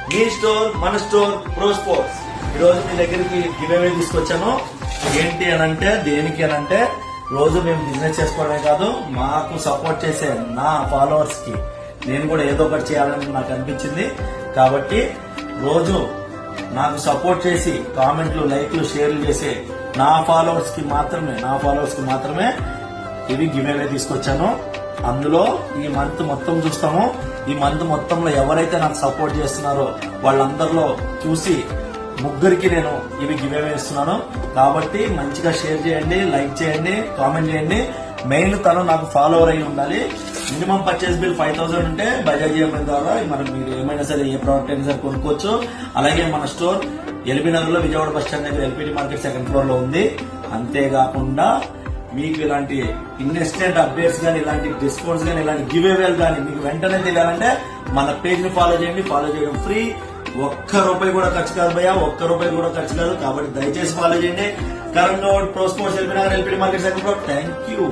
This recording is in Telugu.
మీ స్టోర్ మన స్టోర్ ప్రో స్పోర్ట్స్. ఈ రోజు మీ దగ్గరికి గివ్ అవే తీసుకొచ్చాను. ఏంటి అనంటే దేనికి అనంటే రోజు మేము బిజినెస్ చేసుకోవడమే కాదు, మాకు సపోర్ట్ చేసే నా ఫాలోవర్స్ కి నేను కూడా ఏదో ఒకటి చేయాలని నాకు అనిపించింది. కాబట్టి రోజు నాకు సపోర్ట్ చేసి కామెంట్లు, లైక్లు, షేర్లు చేసే నా ఫాలోవర్స్ కి మాత్రమే ఇవి గివ్ అవే తీసుకొచ్చాను. అందులో ఈ మంత్ మొత్తం చూస్తాము. ఈ మంత్ మొత్తంలో ఎవరైతే నాకు సపోర్ట్ చేస్తున్నారో వాళ్ళందరిలో చూసి ముగ్గురికి నేను ఇవి గివ్ అవే ఇస్తున్నాను. కాబట్టి మంచిగా షేర్ చేయండి, లైక్ చేయండి, కామెంట్ చేయండి. మెయిన్ తను నాకు ఫాలోవర్ అయి ఉండాలి. మినిమం పర్చేస్ బిల్ 5000 ఉంటే బజాజ్ ఈఎంఐ ద్వారా మనం మీరు ఏమైనా సరే ఏ ప్రోడక్ట్ అయినా సరే కొనుక్కోవచ్చు. అలాగే మన స్టోర్ ఎల్బీ నగర్ లో విజయవాడ బస్ స్టాండ్ దగ్గర ఎల్పీడీ మార్కెట్ సెకండ్ ఫ్లోర్ లో ఉంది. అంతేకాకుండా మీకు ఇలాంటి ఇన్వెస్ట్మెంట్ అప్డేట్స్ గానీ, ఇలాంటి డిస్కౌంట్స్ గానీ, ఇలాంటి గివ్ అవేలు గానీ మీకు వెంటనే తెలియాలంటే మన పేజ్ ని ఫాలో చేయండి. ఫాలో చేయడం ఫ్రీ. ₹1 కూడా ఖర్చు కాదు భయ్యా, ₹1 కూడా ఖర్చు కాదు. కాబట్టి దయచేసి ఫాలో చేయండి. Karan pro sports LB Nagar LPD market second floor. Thank you.